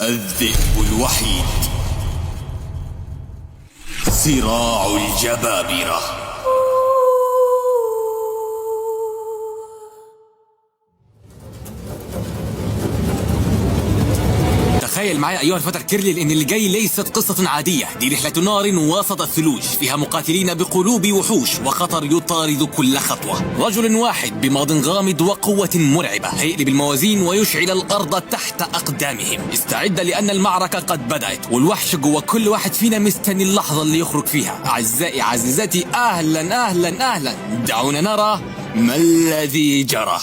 الذئب الوحيد. صراع الجبابرة. تخيل معي أيها الفتى الكيرلي أن اللي جاي ليست قصة عادية، دي رحلة نار وسط الثلوج، فيها مقاتلين بقلوب وحوش وخطر يطارد كل خطوة. رجل واحد بماض غامض وقوة مرعبة هيقلب الموازين ويشعل الأرض تحت أقدامهم. استعد لأن المعركة قد بدأت، والوحش جوا كل واحد فينا مستني اللحظة اللي يخرج فيها. أعزائي عزيزاتي، أهلا أهلا أهلا، دعونا نرى ما الذي جرى.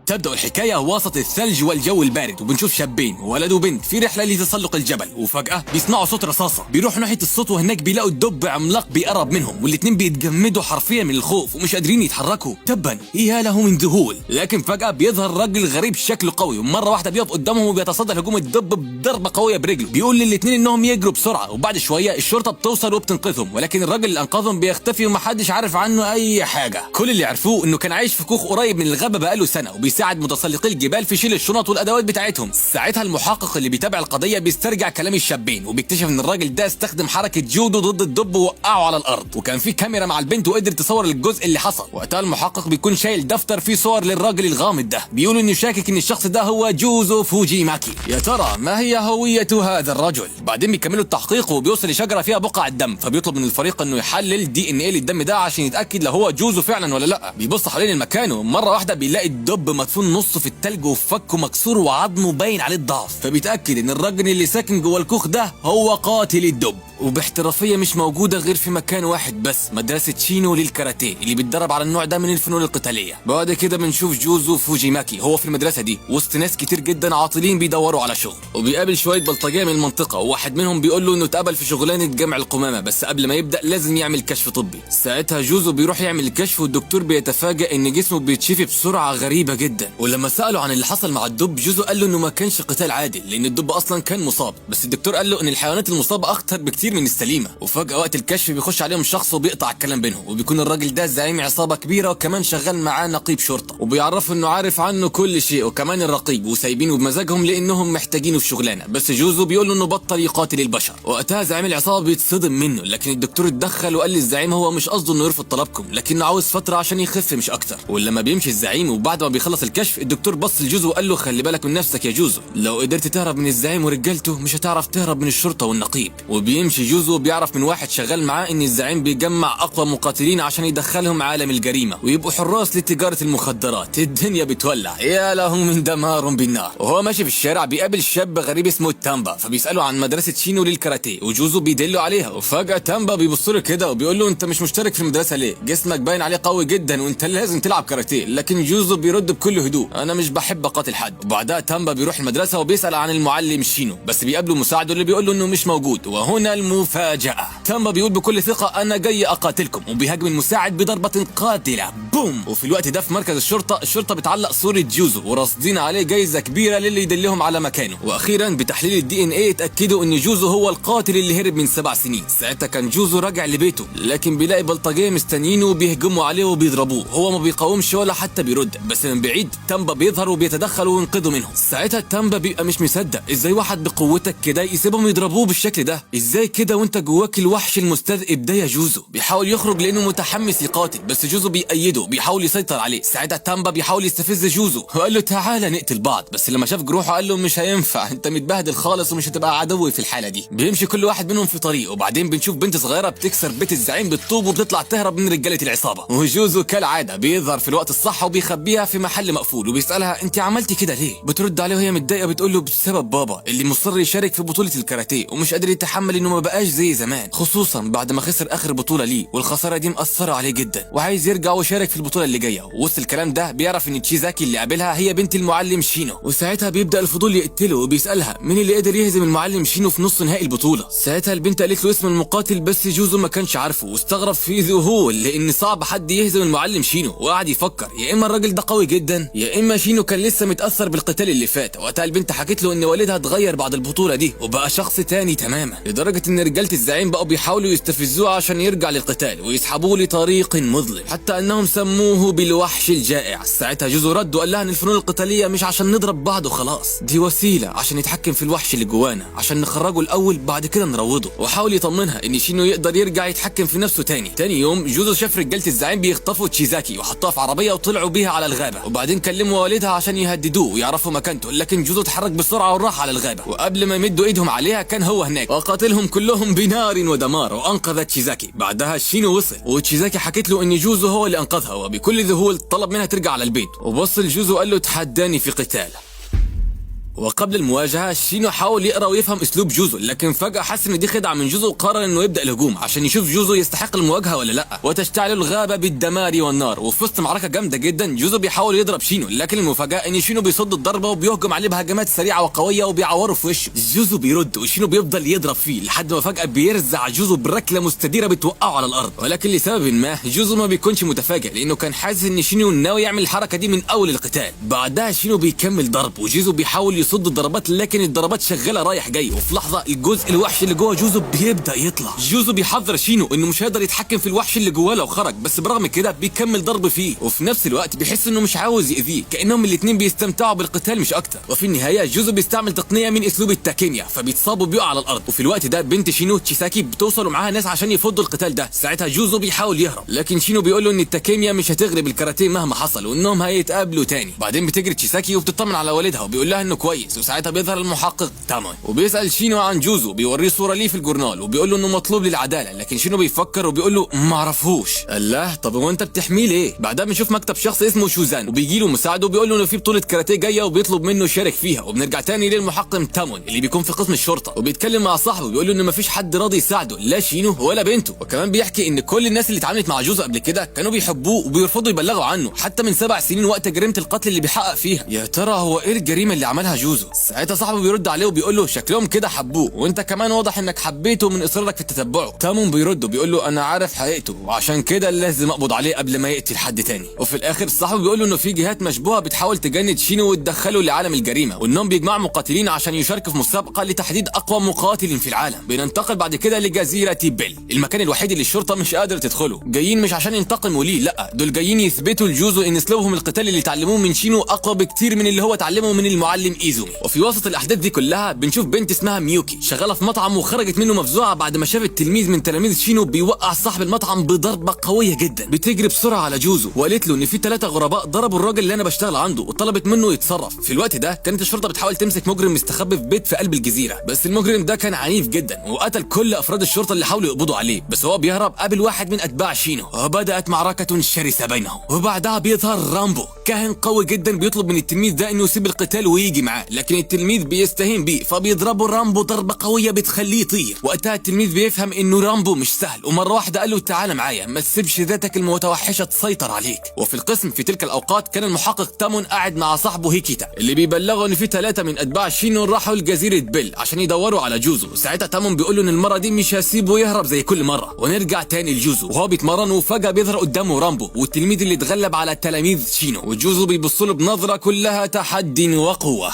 تبدأ الحكاية وسط الثلج والجو البارد، وبنشوف شابين ولد وبنت في رحلة لتسلق الجبل، وفجأة بيسمعوا صوت رصاصة. بيروحوا ناحية الصوت وهناك بيلاقوا الدب عملاق بيقرب منهم، والاتنين بيتجمدوا حرفيا من الخوف ومش قادرين يتحركوا. تبا يا له من ذهول. لكن فجأة بيظهر راجل غريب شكله قوي، ومرة واحدة بيقف قدامهم وبيتصدى لهجوم الدب بضربة قوية برجله. بيقول للاتنين انهم يجروا بسرعة، وبعد شوية الشرطة بتوصل وبتنقذهم، ولكن الراجل اللي انقذهم بيختفي ومحدش عارف عنه اي حاجة. كل اللي عرفوه انه كان عايش في كوخ قريب من الغابة بقاله سنة، وبيساعد متسلقي الجبال في شيل الشنط والادوات بتاعتهم. ساعتها المحقق اللي بيتابع القضيه بيسترجع كلام الشابين، وبيكتشف ان الراجل ده استخدم حركه جودو ضد الدب ووقعه على الارض، وكان في كاميرا مع البنت وقدرت تصور الجزء اللي حصل. وقتها المحقق بيكون شايل دفتر فيه صور للراجل الغامض ده، بيقول انه شاكك ان الشخص ده هو جوزو فوجي ماكي. يا ترى ما هي هويه هذا الرجل؟ بعدين بيكملوا التحقيق وبيوصل لشجره فيها بقع الدم، فبيطلب من الفريق انه يحلل DNA للدم ده عشان يتاكد لو هو جوزو فعلا ولا لا. بيبص حوالين المكان، ومره واحده بيلاقي الدب مدفون نصه في التلج وفكه مكسور وعظمه باين عليه الضعف، فبيتاكد ان الراجل اللي ساكن جوه الكوخ ده هو قاتل الدب، وباحترافيه مش موجوده غير في مكان واحد بس، مدرسه شينو للكاراتيه اللي بيتدرب على النوع ده من الفنون القتاليه. بعد كده بنشوف جوزو فوجي ماكي هو في المدرسه دي وسط ناس كتير جدا عاطلين بيدوروا على شغل، وبيقابل شويه بلطجيه من المنطقه، وواحد منهم بيقول له انه اتقبل في شغلانه جمع القمامه، بس قبل ما يبدا لازم يعمل كشف طبي. ساعتها جوزو بيروح يعمل الكشف، والدكتور بيتفاجئ ان جسمه بيتشفي بسرعه غريبه جدا. ولما ساله عن اللي حصل مع الدب، جوزو قال له انه ما كانش قتال عادل، لان الدب اصلا كان مصاب، بس الدكتور قال له ان الحيوانات المصابه اخطر بكتير من السليمه. وفجاه وقت الكشف بيخش عليهم شخص وبيقطع الكلام بينهم، وبيكون الراجل ده زعيم عصابه كبيره وكمان شغال معاه نقيب شرطه، وبيعرفوا انه عارف عنه كل شيء وكمان الرقيب، وسايبينه بمزاجهم لانهم محتاجينه في شغلانه. بس جوزو بيقول له انه بطل يقاتل البشر. وقتها زعيم العصابه بيتصدم منه، لكن الدكتور اتدخل وقال للزعيم هو مش قصده انه يرفض طلبكم، لكنه عاوز فتره عشان يخف مش اكتر. ولما بيمشي الزعيم وبعد ما بيخلص الكشف، الدكتور بص لجوزو وقال له خلي بالك من نفسك يا جوزو، لو قدرت تهرب من الزعيم ورجالته مش هتعرف تهرب من الشرطه والنقيب. وبيمشي جوزو وبيعرف من واحد شغال معاه ان الزعيم بيجمع اقوى مقاتلين عشان يدخلهم عالم الجريمه ويبقوا حراس لتجاره المخدرات. الدنيا بتولع، يا له من دمار بالنار. وهو ماشي في الشارع بيقابل شاب غريب اسمه تامبا، فبيساله عن مدرسه شينو للكاراتيه، وجوزو بيدله عليها. وفجاه تامبا بيبص له كده وبيقول له انت مش مشترك في المدرسه ليه؟ جسمك باين عليه قوي جدا وانت لازم تلعب كاراتيه. لكن جوزو بيرد بكل هدوء انا مش بحب اقاتل حد. وبعدها تامبا بيروح المدرسه وبيسال عن المعلم شينو، بس بيقابله مساعده اللي بيقول له انه مش موجود. وهنا المفاجاه، تامبا بيقول بكل ثقه انا جاي اقاتلكم، وبيهاجم المساعد بضربه قاتله بوم. وفي الوقت ده في مركز الشرطه بتعلق صوره جوزو ورصدين عليه جايزه كبيره للي يدلهم على مكانه. واخيرا بتحليل DNA اتاكدوا ان جوزو هو القاتل اللي هرب من 7 سنين. ساعتها كان جوزو راجع لبيته، لكن بيلاقي بلطجيه مستنيينه وبيهجموا عليه وبيضربوه. هو ما بيقاومش ولا حتى بيرد، بس من بعيد تامبا بيظهر وبيتدخل وينقذه منهم. ساعتها تامبا بيبقى مش مصدق ازاي واحد بقوتك كده يسيبهم يضربوه بالشكل ده، ازاي كده وانت جواك الوحش المستذئب ده يا جوزو. بيحاول يخرج لانه متحمس يقاتل، بس جوزو بيأيده بيحاول يسيطر عليه. ساعتها تامبا بيحاول يستفز جوزو وقال له تعالى نقتل بعض، بس لما شاف جروحه قال له مش هينفع، انت متبهدل خالص ومش هتبقى عدوي في الحاله دي. بيمشي كل واحد منهم في طريق، وبعدين بنشوف بنت صغيره بتكسر بيت الزعيم بالطوب وبتطلع تهرب من رجاله العصابه، وجوزو كالعاده بيظهر في الوقت الصح وبيخبيها في محل مقفول، وبيسالها انت عملتي كده ليه؟ بترد عليه وهي متضايقه بتقول له بسبب بابا اللي مصر يشارك في بطوله الكاراتيه ومش قادر يتحمل انه ما بقاش زي زمان، خصوصا بعد ما خسر اخر بطوله ليه، والخساره دي مأثره عليه جدا وعايز يرجع ويشارك في البطوله اللي جايه. وسط الكلام ده بيعرف ان تشيزاكي اللي قابلها هي بنت المعلم شينو، وساعتها بيبدا الفضول يقتله وبيسالها مين اللي قدر يهزم المعلم شينو في نص نهائي البطوله. ساعتها البنت قالت له اسم المقاتل، بس جوزو ما كانش عارفه واستغرب في ذهول لان صعب حد يهزم المعلم شينو، وقعد يفكر يا اما الراجل ده قوي جدا يا اما شينو كان لسه متاثر بالقتال اللي فات. وقتها البنت حكت له ان والدها اتغير بعد البطوله دي وبقى شخص تاني تماما، لدرجه ان رجاله الزعيم بقوا بيحاولوا يستفزوه عشان يرجع للقتال ويسحبوه لطريق مظلم، حتى انهم سموا وسموه بالوحش الجائع. ساعتها جوزو رد وقال لها ان الفنون القتاليه مش عشان نضرب بعض وخلاص، دي وسيله عشان يتحكم في الوحش اللي جوانا، عشان نخرجه الاول بعد كده نروضه. وحاول يطمنها ان شينو يقدر يرجع يتحكم في نفسه تاني. تاني يوم جوزو شاف رجاله الزعيم بيخطفوا تشيزاكي وحطوها في عربيه وطلعوا بيها على الغابه، وبعدين كلموا والدها عشان يهددوه ويعرفوا مكانته، لكن جوزو اتحرك بسرعه وراح على الغابه، وقبل ما يمدوا ايدهم عليها كان هو هناك وقاتلهم كلهم بنار ودمار وانقذ تشيزاكي. بعدها شينو وصل وتشيزاكي حكت له ان جوزو هو اللي انقذها، وبكل ذهول طلب منها ترجع على البيت، وبص لجوزو وقال له تحداني في قتال. وقبل المواجهه شينو حاول يقرا ويفهم اسلوب جوزو، لكن فجاه حس ان دي خدعه من جوزو وقرر انه يبدا الهجوم عشان يشوف جوزو يستحق المواجهه ولا لا. وتشتعل الغابه بالدمار والنار، وفي وسط معركه جامده جدا جوزو بيحاول يضرب شينو، لكن المفاجاه ان شينو بيصد الضربه وبيهجم عليه بهجمات سريعه وقويه وبيعوره في وشه. جوزو بيرد وشينو بيفضل يضرب فيه لحد ما فجاه بيرزع جوزو بركله مستديره بتوقعه على الارض، ولكن لسبب ما جوزو ما بيكونش متفاجئ لانه كان حاسس ان شينو ناوي يعمل الحركه دي من اول القتال. بعدها شينو بيكمل ضرب وجوزو بيحاول يصد الضربات، لكن الضربات شغاله رايح جاي، وفي لحظه الجزء الوحش اللي جوه جوزو بيبدا يطلع. جوزو بيحذر شينو انه مش هيقدر يتحكم في الوحش اللي جواه لو خرج، بس برغم كده بيكمل ضرب فيه، وفي نفس الوقت بيحس انه مش عاوز يأذيه، كانهم الاثنين بيستمتعوا بالقتال مش اكتر. وفي النهايه جوزو بيستعمل تقنيه من اسلوب التاكيميا فبيتصاب وبيقع على الارض، وفي الوقت ده بنت شينو تشيساكي بتوصل ومعاها ناس عشان يفضوا القتال ده. ساعتها جوزو بيحاول يهرب، لكن شينو بيقول له ان التاكيميا مش هتغلب الكاراتيه مهما حصل وانهم هيتقابلوا تاني. بعدين بتجري تشيساكي وبتطمن على والدها وبيقول لها انه كويس، وساعتها بيظهر المحقق تامون وبيسأل شينو عن جوزو، بيوريه صورة ليه في الجورنال وبيقول له انه مطلوب للعدالة، لكن شينو بيفكر وبيقول له ما اعرفهوش. الله، طب هو انت بتحميه ليه؟ بعدها بنشوف مكتب شخص اسمه شوزان وبيجي له مساعده وبيقول له انه في بطولة كاراتيه جاية وبيطلب منه يشارك فيها، وبنرجع تاني للمحقق تامون اللي بيكون في قسم الشرطة وبيتكلم مع صاحبه بيقول له انه مفيش حد راضي يساعده، لا شينو ولا بنته، وكمان بيحكي ان كل الناس اللي اتعاملت مع جوزو قبل كده كانوا بيحبوه وبيرفضوا يبلغوا عنه حتى من 7 سنين وقت جريمة القتل اللي بيحقق فيها. يا ترى هو ايه الجريمة اللي عملها جوزو؟ ساعتها صاحبه بيرد عليه وبيقول له شكلهم كده حبوه وانت كمان واضح انك حبيته من اصرارك في تتبعه. تامون بيرد وبيقول له انا عارف حقيقته وعشان كده لازم اقبض عليه قبل ما يقتل حد تاني. وفي الاخر صاحبه بيقول له انه في جهات مشبوهه بتحاول تجند شينو وتدخله لعالم الجريمه، وانهم بيجمعوا مقاتلين عشان يشاركوا في مسابقه لتحديد اقوى مقاتل في العالم. بننتقل بعد كده لجزيره بيل، المكان الوحيد اللي الشرطه مش قادره تدخله. جايين مش عشان ينتقموا ليه، لا دول جايين يثبتوا لجوزو ان اسلوبهم القتالي اللي اتعلموه من شينو اقوى بكتير من اللي هو اتعلمه من المعلم ايزومي. وفي وسط الاحداث دي كلها بنشوف بنت اسمها ميوكي شغاله في مطعم وخرجت منه مفزوعه بعد ما شافت تلميذ من تلاميذ شينو بيوقع صاحب المطعم بضربه قويه جدا. بتجري بسرعه على جوزو وقالت له ان في 3 غرباء ضربوا الراجل اللي انا بشتغل عنده وطلبت منه يتصرف. في الوقت ده كانت الشرطه بتحاول تمسك مجرم مستخبي في بيت في قلب الجزيره، بس المجرم ده كان عنيف جدا وقتل كل افراد الشرطه اللي حاولوا يقبضوا عليه، بس هو بيهرب قابل واحد من اتباع شينو وبدات معركه شرسه بينهم. وبعدها بيظهر رامبو كاهن قوي جدا بيطلب من التلميذ ده انه يسيب القتال ويجي معاه، لكن التلميذ بيستهين بيه فبيضربه رامبو ضربه قويه بتخليه يطير. وقتها التلميذ بيفهم انه رامبو مش سهل ومره واحده قال له تعالى معايا ما تسيبش ذاتك المتوحشه تسيطر عليك. وفي القسم في تلك الاوقات كان المحقق تامون قاعد مع صاحبه هيكيتا اللي بيبلغوا ان في 3 من اتباع شينو راحوا لجزيره بيل عشان يدوروا على جوزو. ساعتها تامون بيقول له ان المره دي مش هسيبه يهرب زي كل مره. ونرجع تاني لجوزو وهو بيتمرن وفجاه بيظهر قدامه رامبو والتلميذ اللي اتغلب على تلاميذ شينو، وجوزو بيبص له بنظره كلها تحدي وقوه.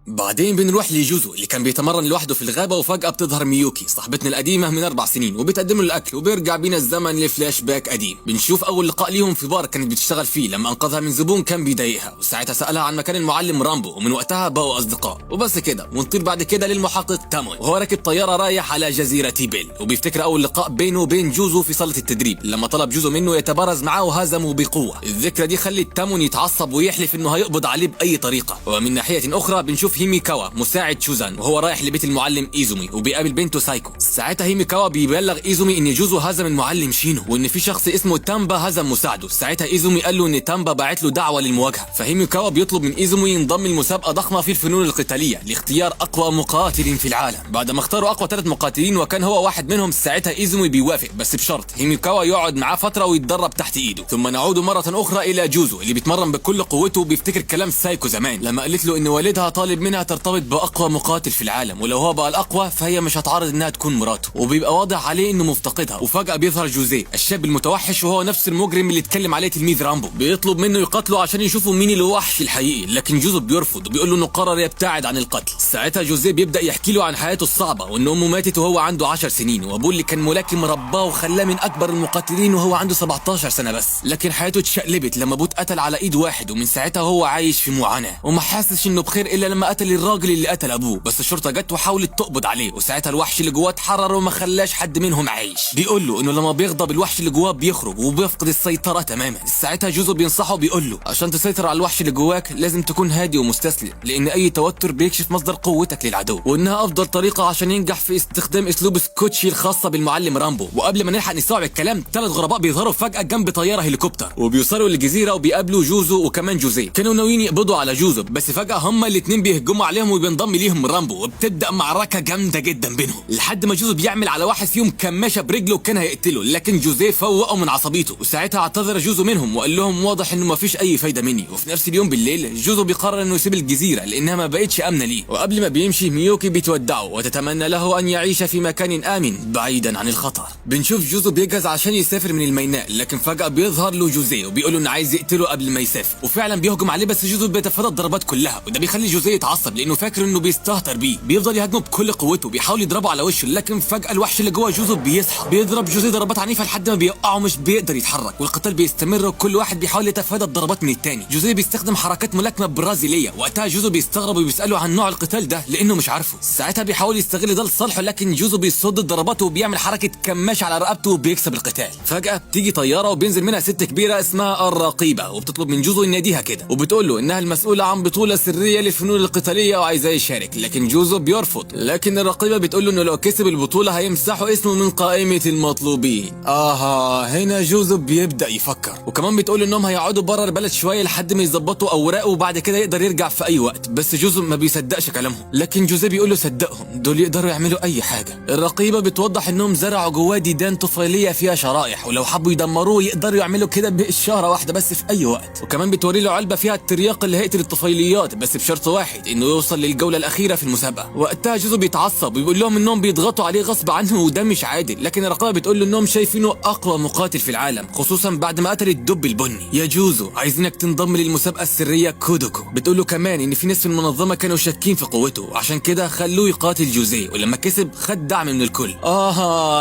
بعدين بنروح لجوزو اللي كان بيتمرن لوحده في الغابه وفجاه بتظهر ميوكي صاحبتنا القديمه من 4 سنين وبتقدم له الاكل، وبيرجع بينا الزمن لفلاش باك قديم. بنشوف اول لقاء ليهم في بار كانت بتشتغل فيه لما انقذها من زبون كان بيضايقها، وساعتها سالها عن مكان المعلم رامبو ومن وقتها بقوا اصدقاء. وبس كده ونطير بعد كده للمحقق تامون وهو راكب طياره رايح على جزيره بيل، وبيفتكر اول لقاء بينه وبين جوزو في صاله التدريب لما طلب جوزو منه يتبارز معاه وهزمه بقوه. الذكرى دي خلت تامون يتعصب ويحلف انه هيقبض عليه باي طريقه. ومن ناحيه اخرى بنشوف هيميكاوا مساعد شوزان وهو رايح لبيت المعلم ايزومي وبيقابل بنته سايكو. ساعتها هيميكاوا بيبلغ ايزومي ان جوزو هزم المعلم شينو وان في شخص اسمه تامبا هزم مساعده. ساعتها ايزومي قال له ان تامبا باعت له دعوه للمواجهه، فهيميكاوا بيطلب من ايزومي ينضم لمسابقه ضخمه في الفنون القتاليه لاختيار اقوى مقاتل في العالم. بعد ما اختاروا اقوى 3 مقاتلين وكان هو واحد منهم، ساعتها ايزومي بيوافق بس بشرط هيميكاوا يقعد معاه فتره ويتدرب تحت ايده. ثم نعود مره اخرى الى جوزو اللي بيتمرن بكل قوته وبيفتكر كلام سايكو زمان لما قالت له ان والدها طالب منها ترتبط باقوى مقاتل في العالم، ولو هو بقى الاقوى فهي مش هتعارض انها تكون مراته، وبيبقى واضح عليه انه مفتقدها. وفجأة بيظهر جوزيه الشاب المتوحش، وهو نفس المجرم اللي اتكلم عليه تلميذ رامبو. بيطلب منه يقتله عشان يشوفوا مين الوحش الحقيقي، لكن جوزو بيرفض وبيقول له انه قرر يبتعد عن القتل. ساعتها جوزيه بيبدأ يحكي له عن حياته الصعبة، وان امه ماتت وهو عنده 10 سنين، وابوه اللي كان ملاكم رباه وخلاه من اكبر المقاتلين وهو عنده 17 سنة بس. لكن حياته اتشقلبت لما ابوه اتقتل على ايد واحد، ومن ساعتها هو عايش في معاناة وما حاسش انه بخير الا لما قتل الراجل اللي قتل ابوه. بس الشرطة جت وحاولت تقبض عليه، وساعتها الوحش اللي جواه اتحرر وما خلاش حد منهم عايش. بيقول له انه لما بيغضب الوحش اللي جواه بيخرج وبيفقد السيطرة تماما. ساعتها جوزو بينصحه بيقول له عشان تسيطر على الوحش اللي جواك لازم تكون هادي ومستسلم، لان اي توتر بيكشف مصدر قوتك للعدو، وانها افضل طريقة عشان ينجح في استخدام اسلوب سكوتشي الخاصة بالمعلم رامبو. وقبل ما نلحق نستوعب الكلام 3 غرباء بيظهروا فجأة جنب طيارة هليكوبتر، وبيوصلوا للجزيرة وبيقابلوا جوزو وكمان جوزيه. كانوا ناويين يقبضوا على جوزو، بس فجأة هما الاتنين بيهجموا عليهم وبينضم ليهم رامبو، وبتبدأ معركة جامدة جدا بينهم لحد ما جوزو بيعمل على واحد فيهم كماشة برجله وكان هيقتله، لكن جوزيه فوقه من عصبيته. وساعتها اعتذر جوزو منهم وقال لهم واضح انه مفيش اي فايدة مني. وفي نفس اليوم بالليل جوزو بيقرر انه يسيب الجزيرة لانها ما بقتش امنة ليه، وقبل ما بيمشي ميوكي بتودعه وتتمنى له ان يعيش في مكان امن بعيدا عن الخطر. بنشوف جوزو بيجهز عشان يسافر من الميناء، لكن فجأة بيظهر له جوزيه وبيقول له انه عايز يقتله قبل ما يسافر، وفعلا بيهجم عليه بس جوزو بيتفادى الضربات كلها، وده بيخلي جوزيه يتعصب لانه فاكر انه بيستهتر بيه. بيفضل يهاجمه بكل قوته، بيحاول يضربه على وشه، لكن فجأة الوحش اللي جوه جوزو بيصحى، بيضرب جوزيه ضربات عنيفة لحد ما بيوقعه مش بيقدر يتحرك، والقتال بيستمر وكل واحد بيحاول يتفادى الضربات من التاني. جوزيه بيستخدم حركات ملاكمة برازيلية، وقتها جوزو بيستغرب وبيسأله عن نوع القتال ده لانه مش عارفه. ساعتها بيحاول يستغل ده لصالحه، لكن جوزو بيصد الضربات وبيعمل حركة كماش على رقبته وبيكسب القتال. فجأة بتيجي طيارة وبينزل منها ست كبيرة اسمها الرقيبة، وبتطلب من جوزو يناديها كده، وبتقول له انها المسؤولة عن بطولة سرية للفنون القتالية وعايزاه يشارك، لكن جوزو بيرفض. لكن الرقيبة بتقول له انه لو كسب البطولة هيمسحوا اسمه من قائمة المطلوبين. هنا جوزو بيبدأ يفكر، وكمان بتقول انهم هيقعدوا بره البلد شوية لحد ما يظبطوا اوراقه وبعد كده يقدر يرجع في اي وقت. بس جوزو ما بيصدقش كلامهم، لكن جوزيه بيقول له صدقهم، دول يقدروا يعملوا اي حاجة. الرقيبة بتوضح انهم زرعوا جواه ديدان طفيلية فيها شرائح، ولو حبوا يدمروه يقدروا يعملوا كده بإشارة واحدة بس في اي وقت. وكمان بتوري له علبة فيها الترياق اللي هيقتل الطفيليات، بس بشرط واحد انه يوصل للجولة الأخيرة في المسابقة. وقتها جوزو بيتعصب وبيقول لهم انهم بيضغطوا عليه غصب عنه وده مش عادل، لكن الرقيبة بتقول له انهم شايفينه اقوى مقاتل في العالم، خصوصا بعد ما قتل الدب البني. يا جوزو عايزينك تنضم للمسابقة السرية كودوكو. بتقول له كمان ان في ناس في المنظمة كانوا شاكين في قوته، عشان كده خلوه يقاتل جوزيه، ولما كسب خد دعم من الكل.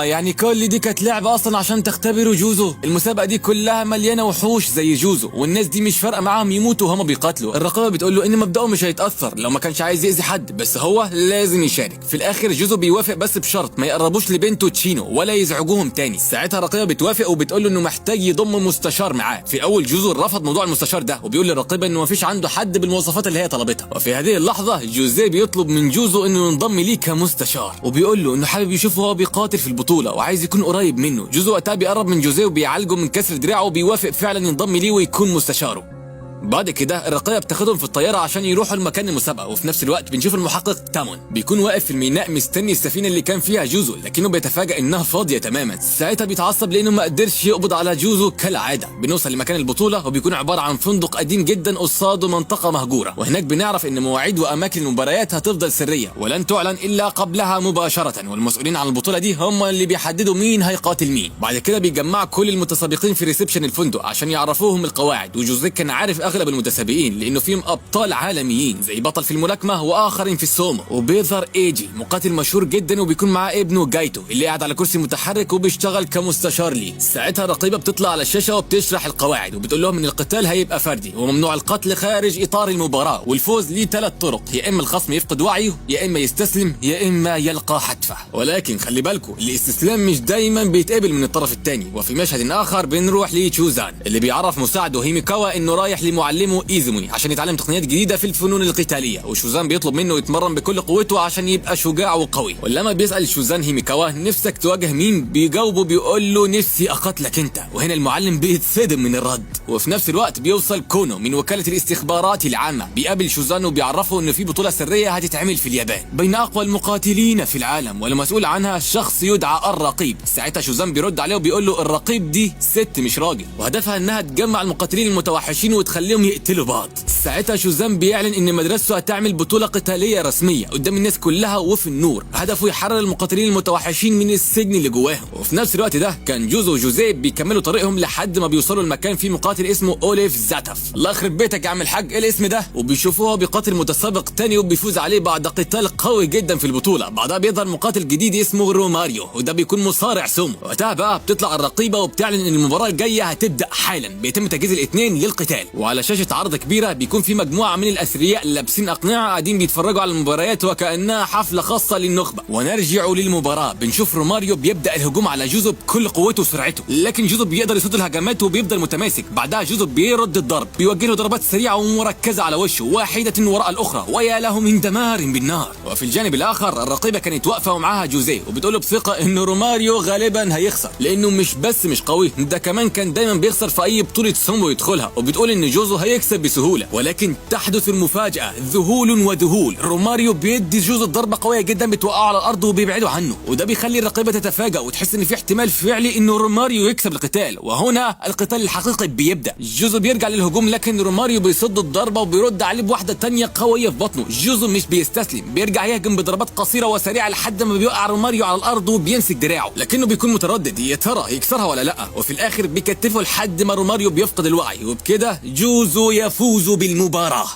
يعني كل دي كانت لعبة اصلا عشان تختبروا جوزو؟ المسابقة دي كلها مليانة وحوش زي جوزو، والناس دي مش فارقة معاهم يموتوا وهما بيقاتلوا. الرقابة بتقول له ان مبدأه مش هيتأثر لو ما كانش عايز يأذي حد، بس هو لازم يشارك. في الاخر جوزو بيوافق بس بشرط ما يقربوش لبنته تشينو ولا يزعجوهم تاني. ساعتها الرقيبة بتوافق وبتقول له انه محتاج يضم مستشار معاه. في اول جوزو رفض موضوع المستشار ده، وبيقول للرقيبة انه مفيش عنده حد بالمواصفات اللي هي طلبتها. وفي هذه اللحظة جوزيه بيطلب من جوزو انه ينضم ليه كمستشار، وبيقول له انه حابب يشوفه وهو بيقاتل في البطولة وعايز يكون قريب منه. جوزو وقتها بيقرب من جوزيه وبيعالجه من كسر دراعه، وبيوافق فعلا ينضم ليه ويكون مستشاره. بعد كده الرقية بتاخدهم في الطيارة عشان يروحوا المكان المسابقة، وفي نفس الوقت بنشوف المحقق تامون بيكون واقف في الميناء مستني السفينة اللي كان فيها جوزو، لكنه بيتفاجأ انها فاضية تماما. ساعتها بيتعصب لانه ما قدرش يقبض على جوزو كالعادة. بنوصل لمكان البطولة وبيكون عبارة عن فندق قديم جدا قصاده منطقة مهجورة، وهناك بنعرف ان مواعيد واماكن المباريات هتفضل سرية ولن تعلن الا قبلها مباشرة، والمسؤولين عن البطولة دي هم اللي بيحددوا مين هيقاتل مين. بعد كده بيجمع كل المتسابقين في ريسبشن الفندق عشان يعرفوهم القواعد، وجوزيه كان عارف اغلب المتسابقين لانه فيهم ابطال عالميين زي بطل في الملاكمه واخرين في السومو. وبيظهر ايجي مقاتل مشهور جدا وبيكون معاه ابنه جايتو اللي قاعد على كرسي متحرك وبيشتغل كمستشار ليه. ساعتها الرقيبه بتطلع على الشاشه وبتشرح القواعد وبتقول لهم ان القتال هيبقى فردي وممنوع القتل خارج اطار المباراه، والفوز ليه 3 طرق، يا اما الخصم يفقد وعيه، يا اما يستسلم، يا اما يلقى حتفه. ولكن خلي بالكم الاستسلام مش دايما بيتقبل من الطرف الثاني. وفي مشهد اخر بنروح لتشوزان اللي بيعرف مساعده هيميكاوا انه رايح لمعلمه ايزومي عشان يتعلم تقنيات جديده في الفنون القتاليه، وشوزان بيطلب منه يتمرن بكل قوته عشان يبقى شجاع وقوي. ولما بيسال شوزان هيميكاوا نفسك تواجه مين، بيجاوبه بيقول له نفسي اقاتلك انت، وهنا المعلم بيتصدم من الرد. وفي نفس الوقت بيوصل كونو من وكاله الاستخبارات العامه، بيقابل شوزان وبيعرفه انه في بطوله سريه هتتعمل في اليابان بين اقوى المقاتلين في العالم، ولما مسؤول عنها شخص يدعى الرقيب. ساعتها شوزان بيرد عليه وبيقول له الرقيب دي ست مش راجل، وهدفها انها تجمع المقاتلين المتوحشين وتخليهم يقتلوا بعض. ساعتها شوزان بيعلن ان مدرسته هتعمل بطولة قتالية رسمية قدام الناس كلها وفي النور، هدفه يحرر المقاتلين المتوحشين من السجن اللي جواهم. وفي نفس الوقت ده كان جوزو وجوزيه بيكملوا طريقهم لحد ما بيوصلوا لمكان فيه مقاتل اسمه اوليف زاتف. الله يخرب بيتك يا عم الحاج، ايه الاسم ده؟ وبيشوفوه بيقاتل متسابق تاني وبيفوز عليه بعد قتال قوي جدا في البطولة. بعدها بيظهر مقاتل جديد اسمه روماريو، وده بيكون مصارع سومو. وقتها بقى بتطلع الرقيبة وبتعلن ان المباراة الجاية هتبدأ حالا. بيتم تجهيز الاثنين للقتال، وعلى شاشة عرض كبيرة بيكون في مجموعة من الاثرياء لابسين اقنعة قاعدين بيتفرجوا على المباريات وكأنها حفلة خاصة للنخبة. ونرجع للمباراة، بنشوف روماريو بيبدأ الهجوم على جوزو بكل قوته وسرعته، لكن جوزو بيقدر يصد الهجمات وبيفضل متماسك. بعدها جوزو بيرد الضرب، بيوجه له ضربات سريعة ومركزة على وشه واحدة وراء الأخرى، ويا له من دمار بالنار. وفي الجانب الآخر الرقيبة كانت واقفة ومعاها جوزيه وبتقول له بثقة إن روماريو غالبا هيخسر، لأنه مش بس مش قوي، ده كمان كان دايما بيخسر في أي بطولة سومو يدخلها. وبتقول إن جوزو هيكسب بسهولة، ولكن تحدث المفاجأة، ذهول وذهول. روماريو بيدي جوزو ضربة قوية جدا بتوقعه على الأرض وبيبعده عنه، وده بيخلي الرقيبة تتفاجأ وتحس إن في احتمال فعلي إنه روماريو يكسب القتال. وهنا القتال الحقيقي بيبدأ. جوزو بيرجع للهجوم، لكن روماريو بيصد الضربة وبيرد عليه بواحدة تانية قوية في بطنه. جوزو مش بيستسلم، بيرجع يهجم بضربات قصيرة وسريعة لحد ما بيوقع روماريو على الأرض وبيمسك دراعه، لكنه بيكون متردد يا ترى يكسرها ولا لا. وفي الآخر بيكتفه لحد ما روماريو بيفقد الوعي، وبكده جوزو يفوز بالمباراة.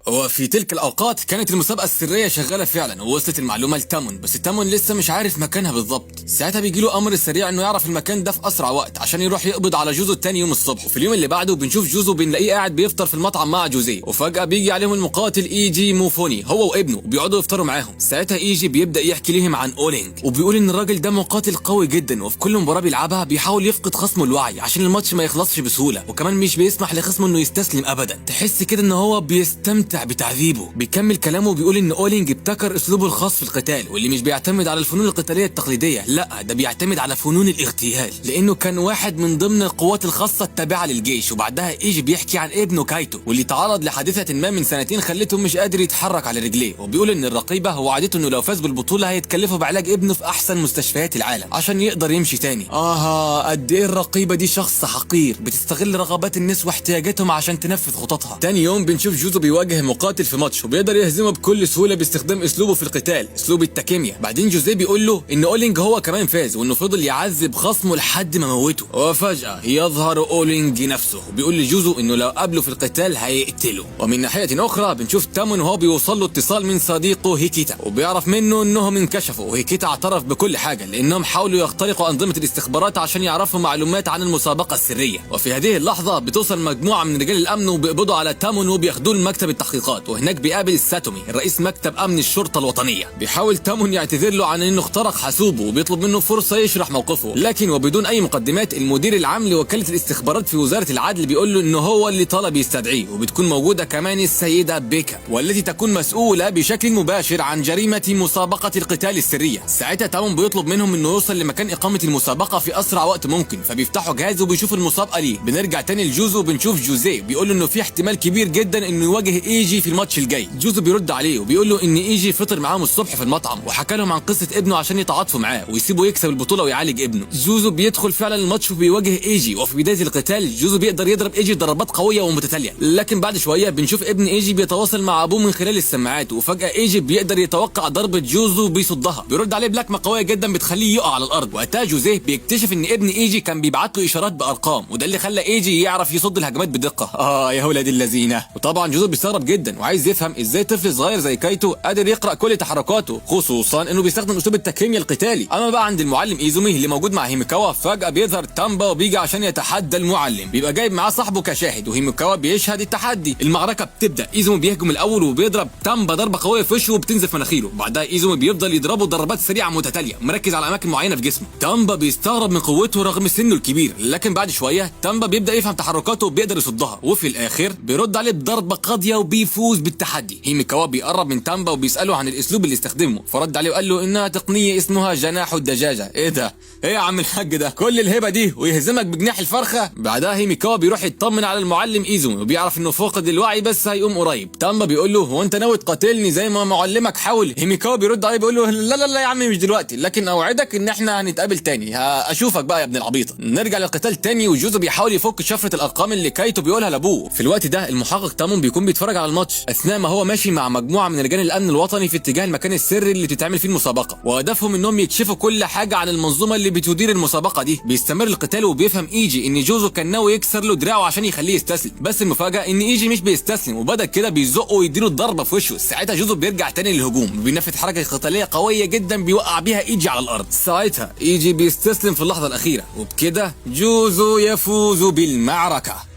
وفي تلك الأوقات كانت المسابقة السرية شغالة فعلا، ووصلت المعلومة لتامون، بس تامون لسه مش عارف مكانها بالظبط. ساعتها بيجيله أمر السريع إنه يعرف المكان ده في أسرع وقت عشان يروح يقبض على جوزو تاني يوم الصبح. وفي اليوم اللي بعده بنشوف جوزو بنلاقيه قاعد بيفطر في المطعم مع جوزيه، وفجأة بيجي عليهم المقاتل إيجي موفوني هو وابنه وبيقعدوا يفطروا معاهم. ساعتها إيجي بيبدأ يحكي لهم عن أولينج، وبيقول إن الراجل ده مقاتل قوي جدا، وفي كل مباراة بيلعبها بيحاول يفقد خصمه الوعي عشان الماتش ما يخلصش بسهولة، وكمان مش بيسمح لخصمه إنه يستسلم أبدا. تحس كده إن هو بيستمتع بتعذيبه. بيكمل كلامه وبيقول ان اولينج ابتكر اسلوبه الخاص في القتال، واللي مش بيعتمد على الفنون القتاليه التقليديه، لا ده بيعتمد على فنون الاغتيال، لانه كان واحد من ضمن القوات الخاصه التابعه للجيش. وبعدها ايجي بيحكي عن ابنه كايتو، واللي تعرض لحادثه ما من سنتين خلته مش قادر يتحرك على رجليه. وبيقول ان الرقيبه وعدته انه لو فاز بالبطوله هيتكلفوا بعلاج ابنه في احسن مستشفيات العالم عشان يقدر يمشي تاني. قد ايه الرقيبه دي شخص حقير، بتستغل رغبات الناس واحتياجاتهم عشان تنفذ خططها. تاني يوم بنشوف جوزو بيواجه مقاتل في ماتش، وبيقدر يهزمه بكل سهوله باستخدام اسلوبه في القتال، اسلوب التاكيميا. بعدين جوزيه بيقول له ان اولينج هو كمان فاز، وانه فضل يعذب خصمه لحد ما موته. وفجاه يظهر اولينج نفسه وبيقول لجوزو انه لو قابله في القتال هيقتله. ومن ناحيه اخرى بنشوف تامون وهو بيوصل له اتصال من صديقه هيكيتا، وبيعرف منه انهم انكشفوا، وهيكيتا اعترف بكل حاجه لانهم حاولوا يخترقوا انظمه الاستخبارات عشان يعرفوا معلومات عن المسابقه السريه. وفي هذه اللحظه بتوصل مجموعه من رجال الامن وبيقبضوا على تامون وبياخدوه لمكتب التحقيقات، وهناك بيقابل ساتومي رئيس مكتب امن الشرطه الوطنيه. بيحاول تامون يعتذر له عن انه اخترق حاسوبه وبيطلب منه فرصه يشرح موقفه، لكن وبدون اي مقدمات المدير العام لوكاله الاستخبارات في وزاره العدل بيقول له انه هو اللي طلب يستدعيه. وبتكون موجوده كمان السيده بيكا، والتي تكون مسؤوله بشكل مباشر عن جريمه مسابقه القتال السريه. ساعتها تامون بيطلب منهم انه يوصل لمكان اقامه المسابقه في اسرع وقت ممكن، فبيفتحوا جهاز وبيشوفوا المسابقه ليه. بنرجع تاني لجوزو وبنشوف جوزيه بيقول له انه في احتمال كبير جدا انه يواجه ايجي في الماتش الجاي. جوزو بيرد عليه وبيقول له ان ايجي فطر معاهم الصبح في المطعم وحكى لهم عن قصه ابنه عشان يتعاطفوا معاه ويسيبوا يكسب البطوله ويعالج ابنه. جوزو بيدخل فعلا الماتش وبيواجه ايجي، وفي بدايه القتال جوزو بيقدر يضرب ايجي ضربات قويه ومتتاليه، لكن بعد شويه بنشوف ابن ايجي بيتواصل مع ابوه من خلال السماعات، وفجاه ايجي بيقدر يتوقع ضربه جوزو بيصدها، بيرد عليه بلكمه قويه جدا بتخليه يقع على الارض. وقتها جوزيه بيكتشف ان ابن ايجي كان بيبعت له اشارات بارقام، وده اللي خلى ايجي يعرف يصد الهجمات بدقه. يا ولاد اللذينه. وطبعا جوزو بيستغرب جدا وعايز يفهم ازاي طفل صغير زي كايتو قادر يقرا كل تحركاته، خصوصا انه بيستخدم اسلوب التكيميا القتالي. اما بقى عند المعلم ايزومي اللي موجود مع هيميكاوا، فجاه بيظهر تامبا وبيجي عشان يتحدى المعلم، بيبقى جايب معاه صاحبه كشاهد، وهيميكاوا بيشهد التحدي. المعركه بتبدا، ايزومي بيهجم الاول وبيضرب تامبا ضربه قويه في وشه وبتنزف مناخيره. بعدها ايزومي بيفضل يضربه ضربات سريعه متتاليه مركز على اماكن معينه في جسمه. تامبا بيستغرب من قوته رغم سنه الكبير، لكن بعد شويه تامبا بيبدا يفهم تحركاته وبيقدر يصدها، وفي الاخر بيرد عليه بضربه قاضيه بيفوز بالتحدي. هيميكاوا بيقرب من تامبا وبيساله عن الاسلوب اللي استخدمه، فرد عليه وقال له انها تقنيه اسمها جناح الدجاجه. ايه ده؟ ايه يا عم الحاج ده؟ كل الهبه دي ويهزمك بجناح الفرخه؟ بعدها هيميكاوا بيروح يطمن على المعلم ايزومي وبيعرف انه فاقد الوعي بس هيقوم قريب. تامبا بيقول له هو انت ناوي تقاتلني زي ما معلمك حاول؟ هيميكاوا بيرد عليه بيقول له لا لا لا يا عم مش دلوقتي، لكن اوعدك ان احنا هنتقابل تاني، اشوفك بقى يا ابن العبيطه. نرجع للقتال تاني وجوزو بيحاول يفك شفره الارقام اللي كايتو بيقولها لابوه. في الوقت ده المحقق تامون بيكون بيتفرج على الماتش اثناء ما هو ماشي مع مجموعه من رجال الامن الوطني في اتجاه المكان السري اللي بتتعمل فيه المسابقه، وهدفهم انهم يكشفوا كل حاجه عن المنظومه اللي بتدير المسابقه دي. بيستمر القتال وبيفهم ايجي ان جوزو كان ناوي يكسر له دراعه عشان يخليه يستسلم، بس المفاجاه ان ايجي مش بيستسلم وبدا كده بيزقه ويديله الضربه في وشه. ساعتها جوزو بيرجع تاني للهجوم وبينفذ حركه قتاليه قويه جدا بيوقع بيها ايجي على الارض. ساعتها ايجي بيستسلم في اللحظه الاخيره وبكده جوزو يفوز بالمعركه.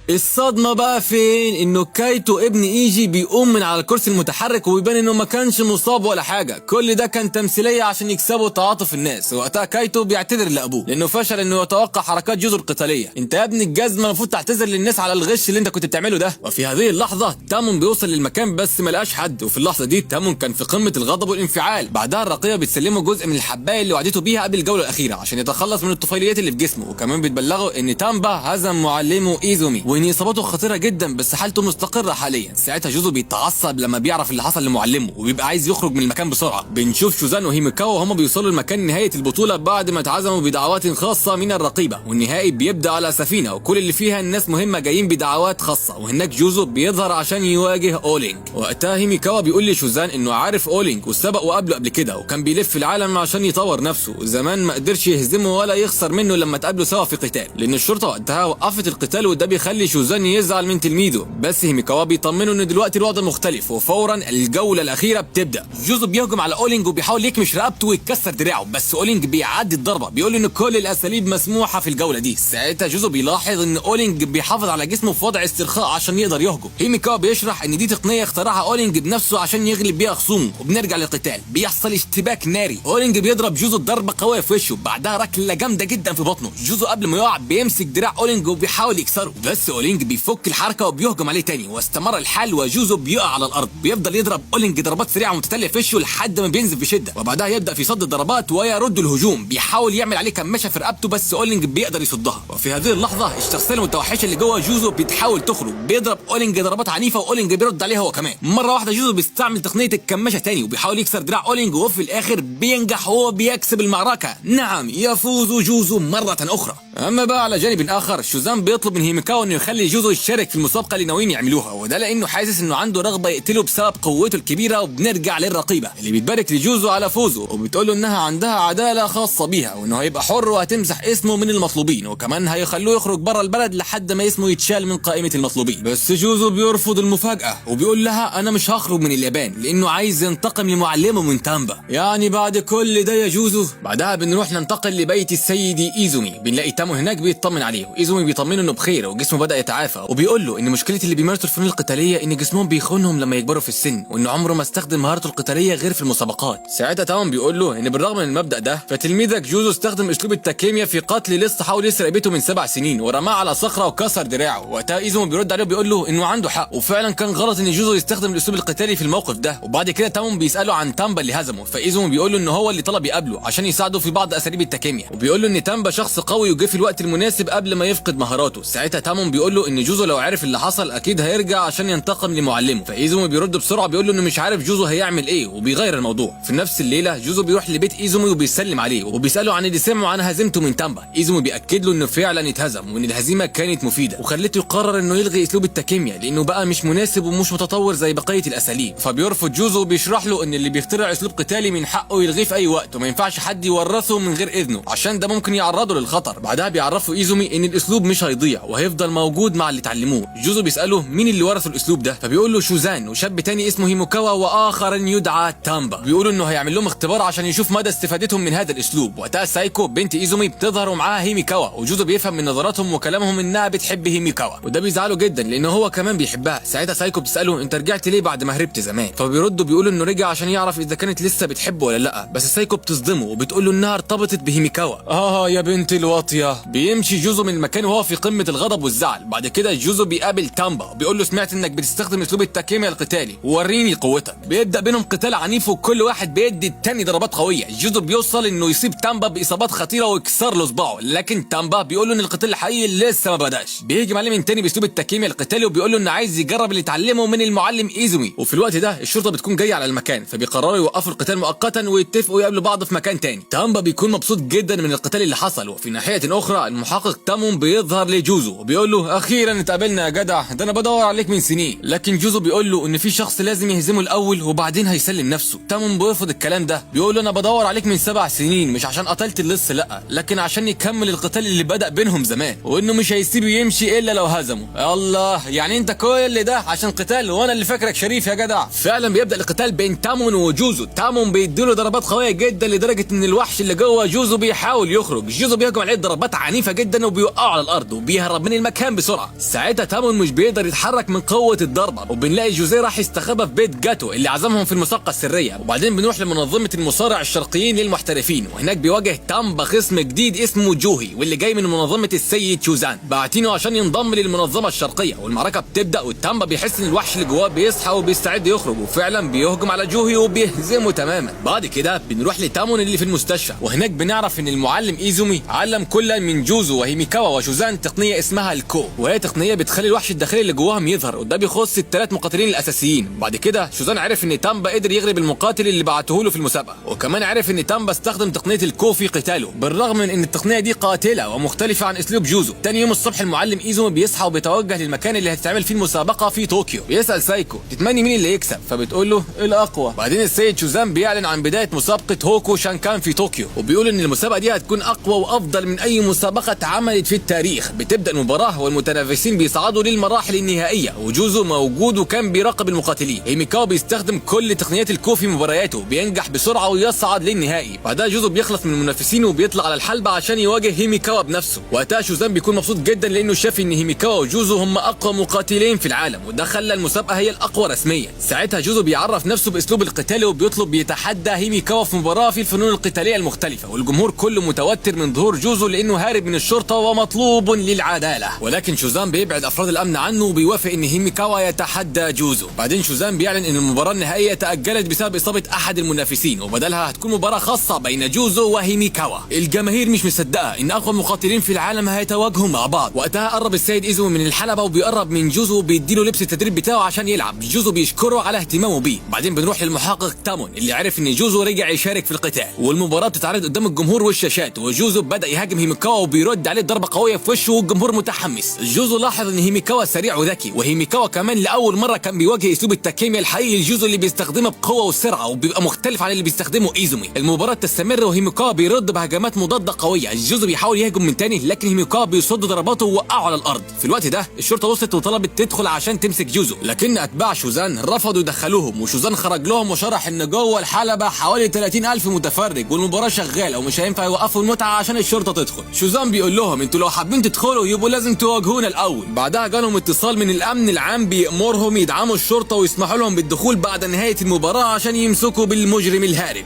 الصدمة بقى فين؟ انه كايتو ابن ايجي بيقوم من على الكرسي المتحرك وبيبان انه ما كانش مصاب ولا حاجة، كل ده كان تمثيلية عشان يكسبوا تعاطف الناس. وقتها كايتو بيعتذر لابوه لانه فشل انه يتوقع حركات جوزو القتالية. انت يا ابن الجزمة المفروض تعتذر للناس على الغش اللي انت كنت بتعمله ده. وفي هذه اللحظة تامون بيوصل للمكان بس ما لقاش حد، وفي اللحظة دي تامون كان في قمة الغضب والانفعال. بعدها الرقية بتسلمه جزء من الحباية اللي وعدته بيها قبل الجولة الأخيرة عشان يتخلص من الطفيليات اللي في جسمه، وكمان بتبلغه ان تامبا هزم معلمه ايزومي وان اصابته خطيرة جدا بس حالته مستقرة حاليا. ساعتها جوزو بيتعصب لما بيعرف اللي حصل لمعلمه وبيبقى عايز يخرج من المكان بسرعة. بنشوف شوزان وهيميكاوا وهما بيوصلوا لمكان نهاية البطولة بعد ما اتعزموا بدعوات خاصة من الرقيبة، والنهائي بيبدأ على سفينة وكل اللي فيها الناس مهمة جايين بدعوات خاصة، وهناك جوزو بيظهر عشان يواجه اولينج. وقتها هيميكاوا بيقول لشوزان انه عارف اولينج وسبق وقابله قبل كده وكان بيلف العالم عشان يطور نفسه، وزمان ما قدرش يهزمه ولا يخسر منه لما اتقابلوا سوا في قتال، لان الشرطة وقتها وقفت القتال وده بيخلي شوزان يزعل من تلميذه. بس هيميكاوا بيطمنه ان دلوقتي الوضع مختلف، وفورا الجوله الاخيره بتبدا. جوزو بيهجم على اولينج وبيحاول يكمش رقبته ويكسر دراعه، بس اولينج بيعدي الضربه بيقول ان كل الاساليب مسموحه في الجوله دي. ساعتها جوزو بيلاحظ ان اولينج بيحافظ على جسمه في وضع استرخاء عشان يقدر يهجم. هيميكاوا بيشرح ان دي تقنيه اخترعها اولينج بنفسه عشان يغلب بيها خصومه، وبنرجع للقتال. بيحصل اشتباك ناري، اولينج بيضرب جوزو ضربه قويه في وشه، بعدها ركله جامده جدا في بطنه. جوزو قبل ما يقع بيمسك دراع اولينج وبيحاول يكسره، بس اولينج بيفك الحركه وبيهجم عليه تاني، واستمر الحال وجوزو بيقع على الارض. بيفضل يضرب اولينج ضربات سريعه متتاليه في وشه لحد ما بينزف بشده، وبعدها يبدا في صد الضربات ويرد الهجوم. بيحاول يعمل عليه كمشه في رقبته بس اولينج بيقدر يصدها. وفي هذه اللحظه الشخصيه المتوحشه اللي جوه جوزو بتحاول تخرج، بيضرب اولينج ضربات عنيفه واولينج بيرد عليها هو كمان. مره واحده جوزو بيستعمل تقنيه الكمشه تاني وبيحاول يكسر دراع اولينج، وفي الاخر بينجح وهو بيكسب المعركه. نعم يفوز جوزو مره اخرى. اما بقى على جانب اخر شوزان بيطلب من هيميكاوا انه يخلي جوزو يشارك في المسابقه اللي ناويين يعملوها، وده لانه حاسس انه عنده رغبه يقتله بسبب قوته الكبيره. وبنرجع للرقيبه اللي بتبارك لجوزو على فوزه وبتقول له انها عندها عداله خاصه بيها وانه هيبقى حر وهتمسح اسمه من المطلوبين، وكمان هيخلوه يخرج بره البلد لحد ما اسمه يتشال من قائمه المطلوبين. بس جوزو بيرفض المفاجاه وبيقول لها انا مش هخرج من اليابان لانه عايز ينتقم لمعلمه من تامبا. يعني بعد كل ده يا جوزو؟ بعدها بنروح ننتقل لبيت السيد ايزومي، بنلاقي تامو هناك بيطمن عليه، وايزومي بيطمنه انه بخير وجسمه بدا يتعافى، وبيقول له ان مشكله اللي بيمارسوا الفنون القتاليه ان جسمهم بيخونهم لما يكبروا في السن، وانه عمره ما استخدم مهارته القتاليه غير في المسابقات. ساعتها تامون بيقول له ان بالرغم من المبدا ده فتلميذك جوزو استخدم اسلوب التاكيميا في قتل لص حاول يسرق بيته من 7 سنين ورماه على صخره وكسر دراعه. وقتها ايزومي بيرد عليه وبيقول له انه عنده حق وفعلا كان غلط ان جوزو يستخدم الاسلوب القتالي في الموقف ده. وبعد كده تامون بيساله عن تامبا اللي هزمه، فايزومي بيقول له ان هو اللي طلب يقابله عشان يساعده في بعض اساليب التاكيميا، وبيقول له ان تامبا شخص قوي وجه في الوقت المناسب قبل ما يفقد مهاراته. ساعتها تامون بيقول له ان جوزو لو عرف اللي حصل اكيد هيرجع عشان ينتقم لمعلمه، فايزومي بيرد بسرعه بيقول له انه مش عارف جوزو هيعمل ايه وبيغير الموضوع. في نفس الليله جوزو بيروح لبيت ايزومي وبيسلم عليه وبيساله عن اللي سمعه عن هزيمته من تامبا. ايزومي بياكد له انه فعلا اتهزم وان الهزيمه كانت مفيده وخلته يقرر انه يلغي اسلوب التاكيميا لانه بقى مش مناسب ومش متطور زي بقيه الاساليب. فبيرفض جوزو وبيشرح له ان اللي بيخترع اسلوب قتالي من حقه يلغيه في اي وقت وما ينفعش حد يورثه من غير اذنه عشان ده ممكن يعرضه للخطر. بعدها بيعرفوا ايزومي ان الاسلوب مش هيضيع وهيفضل موجود مع اللي اتعلموه. جوزو بيساله مين اللي ورثوا الاسلوب ده، فبيقول له شوزان وشاب تاني اسمه هيميكاوا واخر يدعى تامبا. بيقولوا انه هيعمل لهم اختبار عشان يشوف مدى استفادتهم من هذا الاسلوب. وقتها سايكو بنت ايزومي بتظهر ومعاها هيميكاوا، وجوزو بيفهم من نظراتهم وكلامهم انها بتحب هيميكاوا وده بيزعله جدا لانه هو كمان بيحبها. ساعتها سايكو بتساله انت رجعت ليه بعد ما هربت زمان، فبيردوا بيقولوا انه رجع عشان يعرف اذا كانت لسه بتحبه ولا لا. بس سايكو بتصدمه وبتقول له انها ارتبطت بهيميكاوا. يا بنت الواطيه. بيمشي جوزو من المكان وهو في قمه الغضب والزعل، بالفعل. بعد كده جوزو بيقابل تامبا بيقول له سمعت انك بتستخدم اسلوب التاكيميا القتالي ووريني قوتك. بيبدا بينهم قتال عنيف وكل واحد بيدي التاني ضربات قويه. جوزو بيوصل انه يصيب تامبا باصابات خطيره ويكسر له صباعه، لكن تامبا بيقول له ان القتال الحقيقي لسه ما بداش. بيهجم عليه من تاني باسلوب التاكيميا القتالي وبيقول له انه عايز يجرب اللي اتعلمه من المعلم ايزومي. وفي الوقت ده الشرطه بتكون جايه على المكان، فبيقرروا يوقفوا القتال مؤقتا ويتفقوا يقابلوا بعض في مكان تاني. تامبا بيكون مبسوط جدا من القتال اللي حصل. وفي ناحيه اخرى المحقق تامون بيظهر لجوزو وبيقول له اخيرا اتقابلنا يا جدع، ده انا بدور عليك من سنين. لكن جوزو بيقول له ان في شخص لازم يهزمه الاول وبعدين هيسلم نفسه. تامون بيرفض الكلام ده، بيقول له انا بدور عليك من 7 سنين، مش عشان قتلت اللص لا، لكن عشان يكمل القتال اللي بدأ بينهم زمان، وانه مش هيسيبه يمشي الا لو هزمه. الله، يعني انت كل ده عشان قتال وانا اللي فاكرك شريف يا جدع. فعلا بيبدأ القتال بين تامون وجوزو. تامون بيديله ضربات قويه جدا لدرجه ان الوحش اللي جوه جوزو بيحاول يخرج. جوزو بيهجم عليه ضربات عنيفه جدا وبيوقعه على الارض وبيهرب من المكان بسرعه. ساعتها تامون مش بيقدر يتحرك من قوه الضربه، وبنلاقي جوزيه راح يستخبى في بيت جاتو اللي عزمهم في المسابقه السريه. وبعدين بنروح لمنظمه المصارع الشرقيين للمحترفين، وهناك بيواجه تامبا خصم جديد اسمه جوهي واللي جاي من منظمه السيد شوزان، باعتينه عشان ينضم للمنظمه الشرقيه. والمعركه بتبدا وتامبا بيحس ان الوحش اللي جواه بيصحى وبيستعد يخرج، وفعلا بيهجم على جوهي وبيهزمه تماما. بعد كده بنروح لتامون اللي في المستشفى، وهناك بنعرف ان المعلم ايزومي علم كل من جوزو وهيميكاوا وشوزان تقنيه اسمها الكو، وهي تقنيه بتخلي الوحش الداخلي اللي جواهم يظهر، وده بيخص ال3 مقاتلين الاساسيين. بعد كده شوزان عرف ان تامبا قدر يغلب المقاتل اللي بعته له في المسابقه، وكمان عرف ان تامبا استخدم تقنيه الكو في قتاله، بالرغم من ان التقنيه دي قاتله ومختلفه عن اسلوب جوزو. تاني يوم الصبح المعلم ايزومي بيصحى وبيتوجه للمكان اللي هتتعمل فيه المسابقه في طوكيو. بيسال سايكو تتمني مين اللي يكسب، فبتقول له الاقوى. بعدين السيد شوزان بيعلن عن بدايه مسابقه هوكو شانكان في طوكيو، وبيقول ان المسابقه دي هتكون اقوى وافضل من اي مسابقه اتعملت في التاريخ. بتبدا المباراه والمتنافسين بيصعدوا للمراحل النهائيه، وجوزو موجود وكان بيراقب المقاتلين. هيميكاوا بيستخدم كل تقنيات الكو في مبارياته، بينجح بسرعه ويصعد للنهائي. بعدها جوزو بيخلص من المنافسين وبيطلع على الحلبه عشان يواجه هيميكاوا بنفسه. وقتها شوزان بيكون مبسوط جدا لانه شاف ان هيميكاوا وجوزو هم اقوى مقاتلين في العالم، وده خلى المسابقه هي الاقوى رسميا. ساعتها جوزو بيعرف نفسه باسلوب القتال وبيطلب يتحدى هيميكاوا في مباراه في الفنون القتاليه المختلفه، والجمهور كله متوتر من ظهور جوزو لانه هارب من الشرطه ومطلوب للعداله. ولكن شوزان بيبعد افراد الامن عنه وبيوافق ان هيميكاوا يتحدى جوزو. بعدين شوزان بيعلن ان المباراه النهائيه تاجلت بسبب اصابه احد المنافسين، وبدلها هتكون مباراه خاصه بين جوزو وهيميكاوا. الجماهير مش مصدقه ان اقوى مقاتلين في العالم هيتواجهوا مع بعض. وقتها قرب السيد ايزومي من الحلبه وبيقرب من جوزو وبيديله لبس التدريب بتاعه عشان يلعب. جوزو بيشكره على اهتمامه بيه. بعدين بنروح للمحقق تامون اللي عرف ان جوزو رجع يشارك في القتال، والمباراه بتتعرض قدام الجمهور والشاشات، وجوزو بدا يهاجم هيميكاوا وبيرد عليه ضربه قويه في وشه والجمهور متحمس. جوزو لاحظ ان هيميكاوا سريع وذكي، وهيميكاوا كمان لاول مره كان بيواجه اسلوب التاكيميا الحقيقي لجوزو اللي بيستخدمه بقوه والسرعه، وبيبقى مختلف عن اللي بيستخدمه ايزومي. المباراه تستمر وهيميكاوا بيرد بهجمات مضاده قويه. جوزو بيحاول يهاجم من تاني، لكن هيميكاوا بيصد ضرباته ووقعه على الارض. في الوقت ده الشرطه وصلت وطلبت تدخل عشان تمسك جوزو، لكن اتباع شوزان رفضوا يدخلوهم، وشوزان خرج لهم وشرح ان جوه الحلبه حوالي 30,000 متفرج والمباراه شغاله ومش هينفع يوقفوا المتعه عشان الشرطه تدخل. شوزان بيقول لهم انتوا لو حابين تدخلوا يبقوا لازم تواجهونا الاول. بعدها جالهم اتصال من الامن العام بيأمرهم يدعموا الشرطه ويسمحوا لهم بالدخول بعد نهايه المباراه عشان يمسكوا بالمجرم الهارب.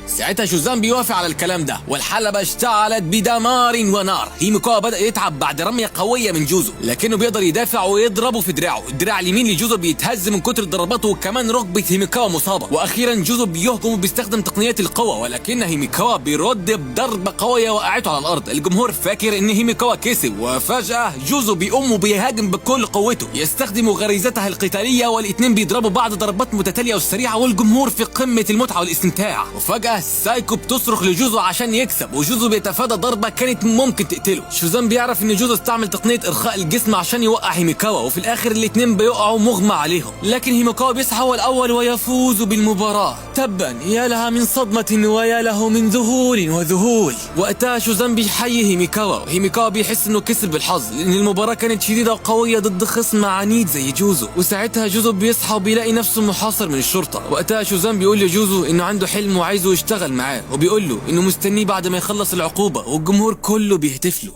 ساعتها شوزان بيوافق على الكلام ده، والحلبة اشتعلت بدمار ونار. هيميكاوا بدأ يتعب بعد رمية قوية من جوزو، لكنه بيقدر يدافع ويضربه في دراعه. الدراع اليمين لجوزو بيتهز من كتر ضرباته، وكمان ركبة هيميكاوا مصابة. واخيرا جوزو بيهجم وبيستخدم تقنيات القوة، ولكن هيميكاوا بيرد بضربة قوية وقعته على الارض. الجمهور فاكر ان هيميكاوا كسب، وفجأة جوزو بيقوم وبيهاجم بكل قوته، يستخدم غريزتها القتالية، والاتنين بيضربوا بعض ضربات متتالية وسريعة، والجمهور في قمة المتعة والاستمتاع. وفجأة سايكو بتصرخ لجوزو عشان يكسب، وجوزو بيتفادى ضربة كانت ممكن تقتله. شوزان بيعرف ان جوزو استعمل تقنية ارخاء الجسم عشان يوقع هيميكاوا، وفي الاخر الاتنين بيقعوا مغمى عليهم، لكن هيميكاوا بيصحى هو الاول ويفوز بالمباراة. تبا يا لها من صدمة ويا له من ذهول وذهول. وقتها شوزان بيحيي هيميكاوا، وهيميكاوا بيحس انه كسب بالحظ لان المباراة كانت شديدة وقوية ضد خصم عنيد زي جوزو. وساعتها جوزو بيصحى وبيلاقي نفسه محاصر من الشرطة. وقتها شوزان بيقول لجوزو انه عنده حلم وعايزه يشتغل معاه، وبيقول له انه مستنيه بعد ما يخلص العقوبة، والجمهور كله بيهتف له.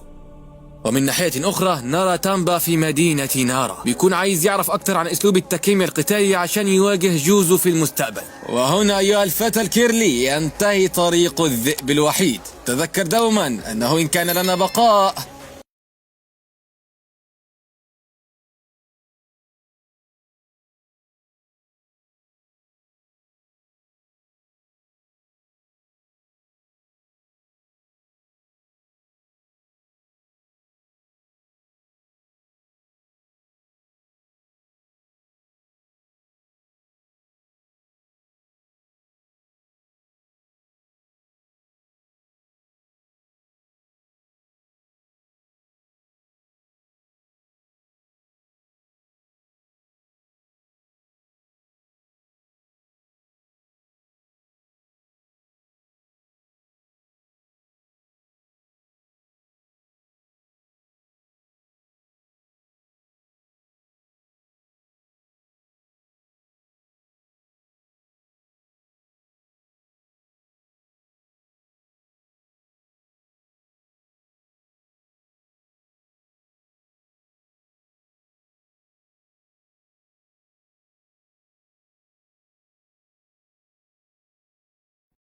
ومن ناحية أخرى نرى تامبا في مدينة نارا، بيكون عايز يعرف أكتر عن أسلوب التاكيميا القتالي عشان يواجه جوزو في المستقبل. وهنا أيها الفتى الكيرلي ينتهي طريق الذئب الوحيد. تذكر دوما أنه إن كان لنا بقاء